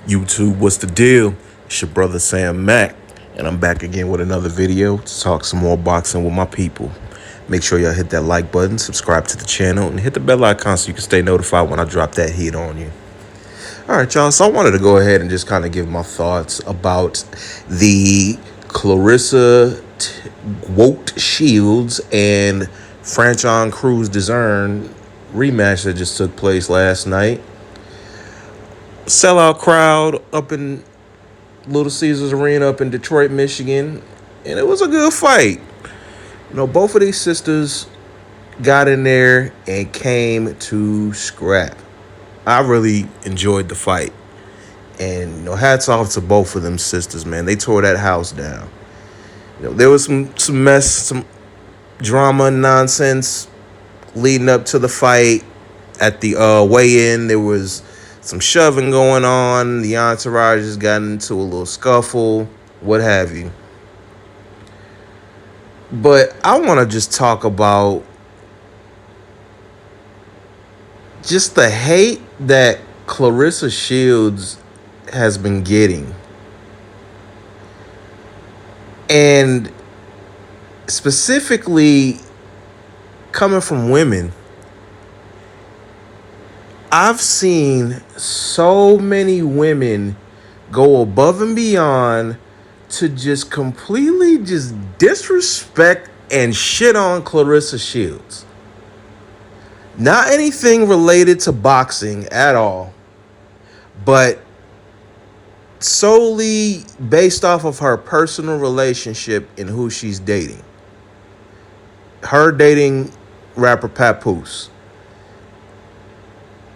YouTube, what's the deal? It's your brother Sam Mack, and I'm back again with another video to talk some more boxing with my people. Make sure y'all hit that like button, subscribe to the channel, and hit the bell icon so you can stay notified when I drop that heat on you. All right, y'all, so I wanted to go ahead and just kind of give my thoughts about the Clarissa Wout Shields and Franchon Crews-Dezurn rematch that just took place last night. Sellout crowd up in Little Caesars Arena up in Detroit, Michigan, and it was a good fight. You know, both of these sisters got in there and came to scrap. I really enjoyed the fight. And, hats off to both of them sisters, man. They tore that house down. There was some mess, some drama and nonsense leading up to the fight. At the weigh-in, there was some shoving going on. The entourages got into a little scuffle, what have you. But I want to just talk about just the hate that Clarissa Shields has been getting. And specifically coming from women. I've seen so many women go above and beyond to just completely just disrespect and shit on Clarissa Shields. Not anything related to boxing at all, but solely based off of her personal relationship and who she's dating. Her dating rapper Papoose.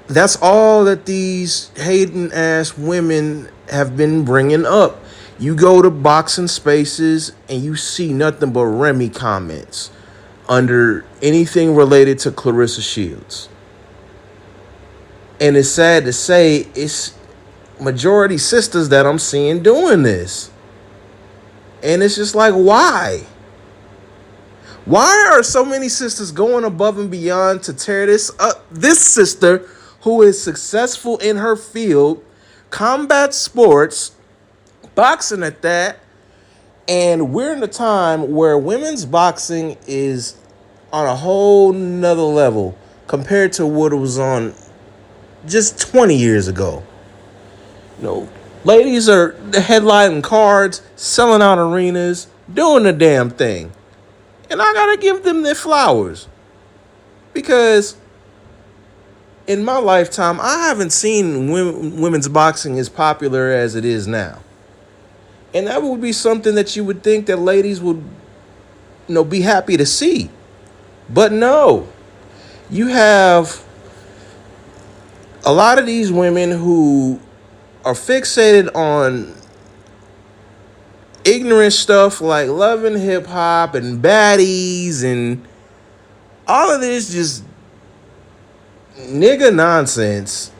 That's all that these hating ass women have been bringing up. You go to boxing spaces and you see nothing but Remy comments under anything related to Clarissa Shields. And it's sad to say it's majority sisters that I'm seeing doing this. And it's just like, why? Why are so many sisters going above and beyond to tear this up? This sister, who is successful in her field, combat sports, boxing at that, and we're in a time where women's boxing is on a whole nother level compared to what it was on just 20 years ago. Ladies are headlining cards, selling out arenas, doing the damn thing. And I gotta give them their flowers. Because in my lifetime, I haven't seen women's boxing as popular as it is now. And that would be something that you would think that ladies would, be happy to see. But no. You have a lot of these women who are fixated on ignorant stuff like Love and Hip Hop and baddies and all of this just nigga nonsense.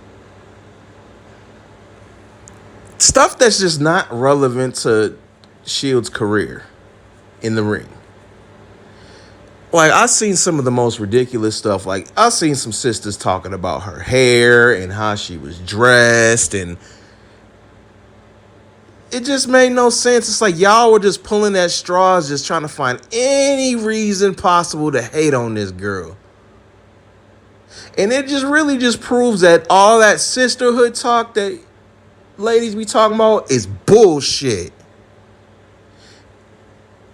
Stuff that's just not relevant to Shields' career in the ring. Like, I've seen some of the most ridiculous stuff. Like, I've seen some sisters talking about her hair and how she was dressed, and it just made no sense. It's like y'all were just pulling at straws, just trying to find any reason possible to hate on this girl. And it just really just proves that all that sisterhood talk that ladies be talking about is bullshit.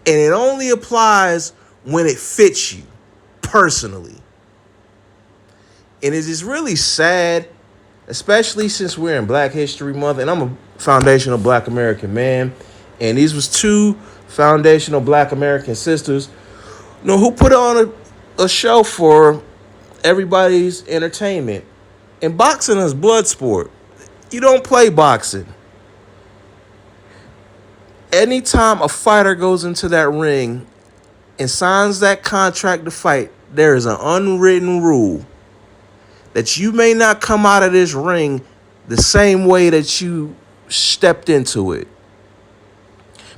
And it only applies when it fits you personally. And it is really sad, especially since we're in Black History Month, and I'm a foundational Black American man, and these was two foundational Black American sisters, who put on a show for everybody's entertainment. And boxing is blood sport. You don't play boxing. Anytime a fighter goes into that ring and signs that contract to fight, there is an unwritten rule that you may not come out of this ring the same way that you stepped into it.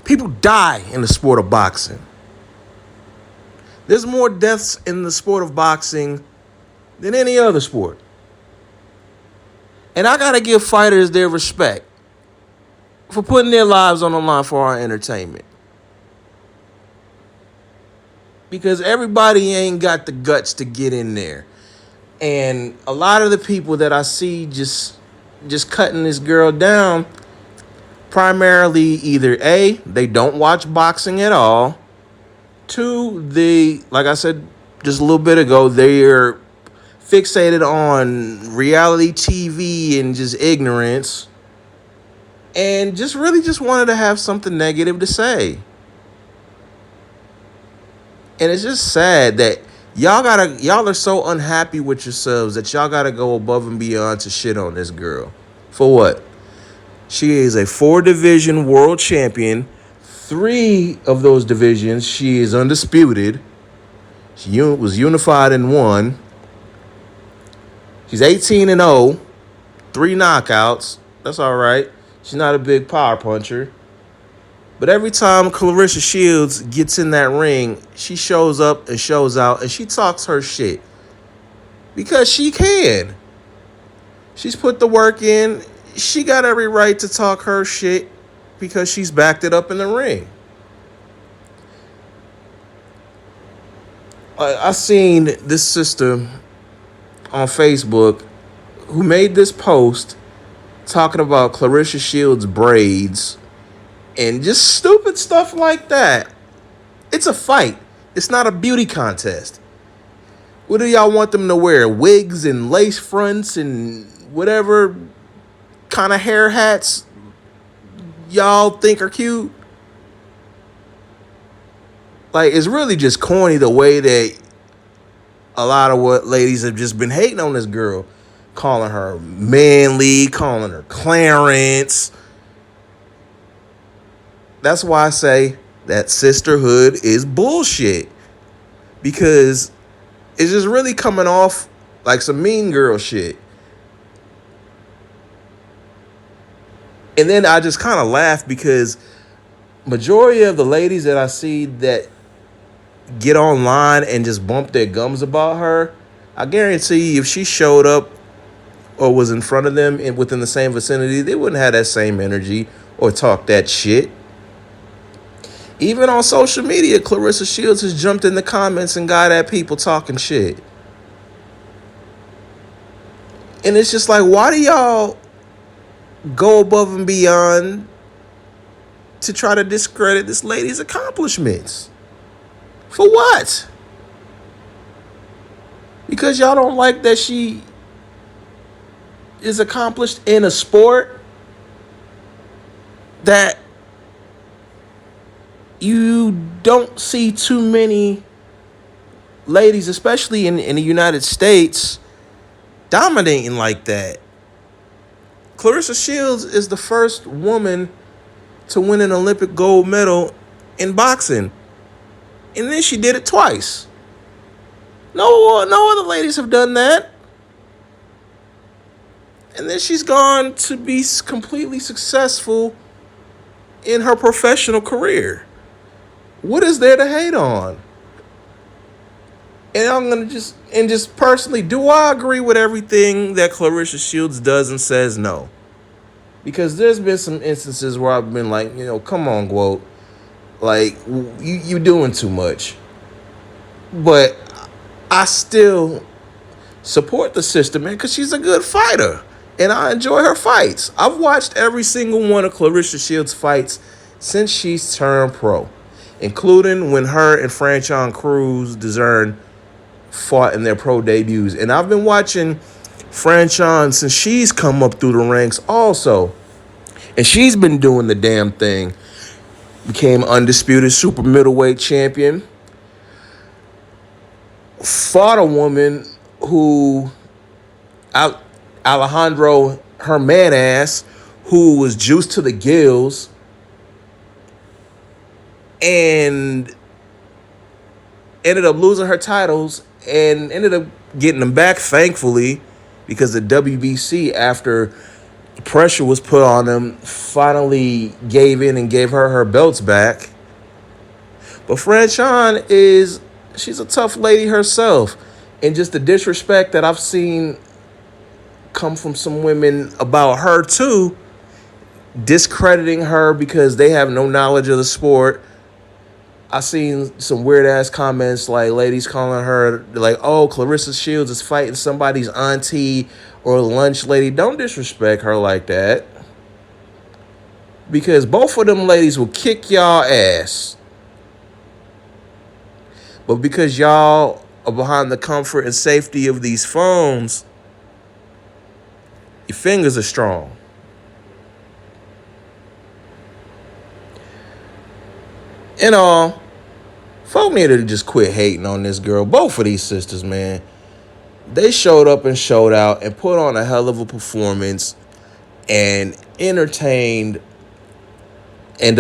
People die in the sport of boxing. There's more deaths in the sport of boxing than any other sport. And I got to give fighters their respect. for putting their lives on the line for our entertainment. Because everybody ain't got the guts to get in there. And a lot of the people that I see just cutting this girl down, primarily either A, they don't watch boxing at all. Two, they, like I said just a little bit ago, they're fixated on reality TV and just ignorance. And just really just wanted to have something negative to say. And it's just sad that y'all are so unhappy with yourselves that y'all gotta go above and beyond to shit on this girl. For what? She is a 4-division world champion. 3 of those divisions, she is undisputed. She was unified in 1. She's 18-0, 3 knockouts. That's all right. She's not a big power puncher. But every time Claressa Shields gets in that ring, she shows up and shows out and she talks her shit. Because she can. She's put the work in. She got every right to talk her shit because she's backed it up in the ring. I seen this sister on Facebook who made this post talking about Claressa Shields' braids and just stupid stuff like that. It's a fight. It's not a beauty contest. What do y'all want them to wear? Wigs and lace fronts and whatever kind of hair hats y'all think are cute? Like, it's really just corny the way that a lot of what ladies have just been hating on this girl. Calling her manly, calling her Clarence. That's why I say that sisterhood is bullshit. Because it's just really coming off like some mean girl shit. And then I just kind of laugh because majority of the ladies that I see that get online and just bump their gums about her, I guarantee you if she showed up or was in front of them and within the same vicinity, they wouldn't have that same energy or talk that shit. Even on social media, Claressa Shields has jumped in the comments and got at people talking shit. And it's just like, why do y'all go above and beyond to try to discredit this lady's accomplishments? For what? Because y'all don't like that she is accomplished in a sport that you don't see too many ladies, especially in the United States, dominating like that. Claressa Shields is the first woman to win an Olympic gold medal in boxing. And then she did it twice. No other ladies have done that. And then she's gone to be completely successful in her professional career. What is there to hate on? And I'm going to just personally, do I agree with everything that Claressa Shields does and says? No. Because there's been some instances where I've been like, come on, Guo. Like, you doing too much. But I still support the sister, man, because she's a good fighter. And I enjoy her fights. I've watched every single one of Claressa Shields' fights since she's turned pro, including when her and Franchon Crews-Dezurn fought in their pro debuts. And I've been watching Franchon since she's come up through the ranks also. And she's been doing the damn thing. Became undisputed super middleweight champion. Fought a woman who, Alejandro, her man ass, who was juiced to the gills. And ended up losing her titles and ended up getting them back, thankfully, because the WBC, after pressure was put on them, finally gave in and gave her belts back. But Franchon she's a tough lady herself. And just the disrespect that I've seen come from some women about her too, discrediting her because they have no knowledge of the sport. I seen some weird ass comments like ladies calling her like, "Oh, Clarissa Shields is fighting somebody's auntie or lunch lady." Don't disrespect her like that, because both of them ladies will kick y'all ass. But because y'all are behind the comfort and safety of these phones, your fingers are strong. And all, folk need to just quit hating on this girl. Both of these sisters, man. They showed up and showed out and put on a hell of a performance and entertained and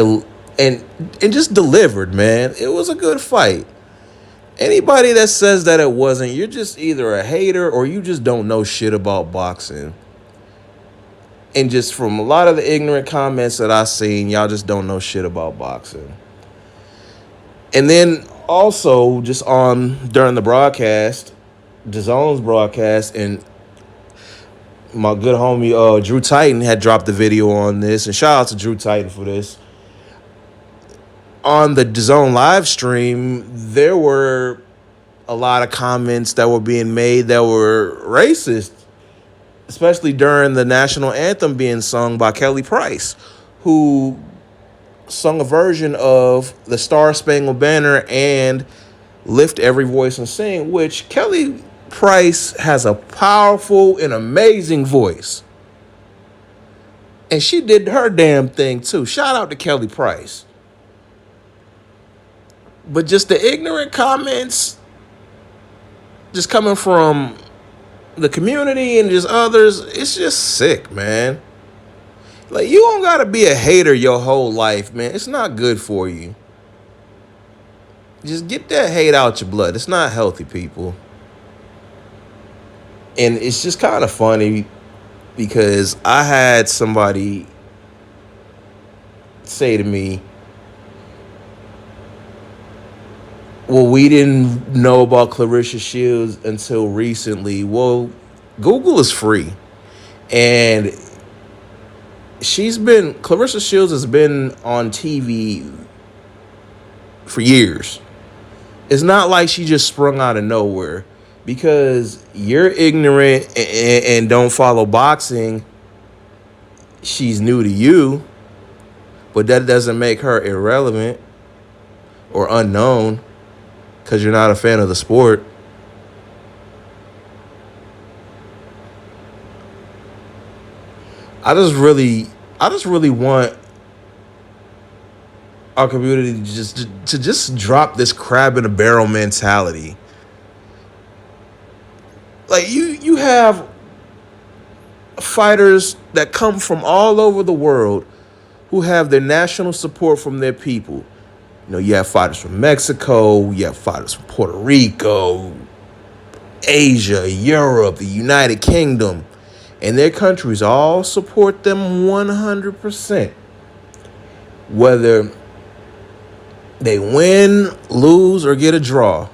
and just delivered, man. It was a good fight. Anybody that says that it wasn't, you're just either a hater or you just don't know shit about boxing. And just from a lot of the ignorant comments that I've seen, y'all just don't know shit about boxing. And then also just on during the broadcast, DAZN's broadcast, and my good homie Drew Titan had dropped the video on this, and shout out to Drew Titan for this. On the DAZN live stream, there were a lot of comments that were being made that were racist, especially during the national anthem being sung by Kelly Price, who sung a version of the Star Spangled Banner and Lift Every Voice and Sing, which Kelly Price has a powerful and amazing voice. And she did her damn thing too. Shout out to Kelly Price. But just the ignorant comments just coming from the community and just others, it's just sick, man. Like, you don't gotta be a hater your whole life, man. It's not good for you. Just get that hate out your blood. It's not healthy, people. And it's just kind of funny because I had somebody say to me, well, we didn't know about Clarissa Shields until recently. Well, Google is free. And Clarissa Shields has been on TV for years. It's not like she just sprung out of nowhere. Because you're ignorant and don't follow boxing, she's new to you. But that doesn't make her irrelevant or unknown because you're not a fan of the sport. I just really want our community to just drop this crab in a barrel mentality. Like, you have fighters that come from all over the world who have their national support from their people. You know, you have fighters from Mexico, you have fighters from Puerto Rico, Asia, Europe, the United Kingdom, and their countries all support them 100%. Whether they win, lose, or get a draw.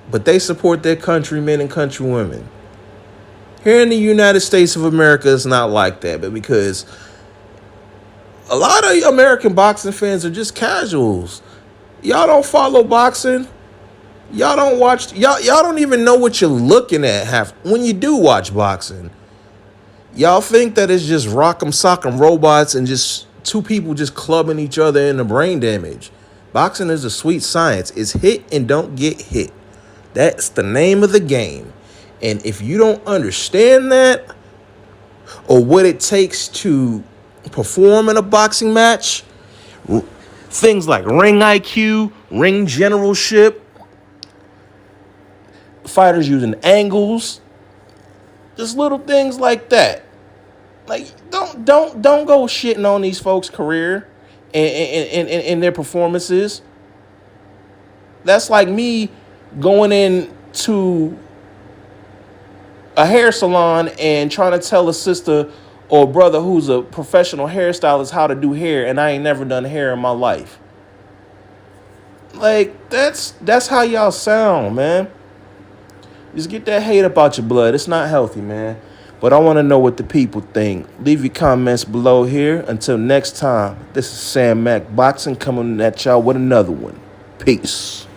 But they support their countrymen and countrywomen. Here in the United States of America, it's not like that. But because a lot of American boxing fans are just casuals. Y'all don't follow boxing. Y'all don't watch. Y'all don't even know what you're looking at when you do watch boxing. Y'all think that it's just rock'em sock'em robots and just two people just clubbing each other in the brain damage. Boxing is a sweet science. It's hit and don't get hit. That's the name of the game. And if you don't understand that or what it takes to perform in a boxing match, things like ring IQ, ring generalship, fighters using angles, just little things like that. Like, don't go shitting on these folks' career and their performances. That's like me going into a hair salon and trying to tell a sister or brother who's a professional hairstylist how to do hair, and I ain't never done hair in my life. Like, that's how y'all sound, man. Just get that hate up out your blood. It's not healthy, man. But I want to know what the people think. Leave your comments below here. Until next time, this is Sam Mack Boxing coming at y'all with another one. Peace.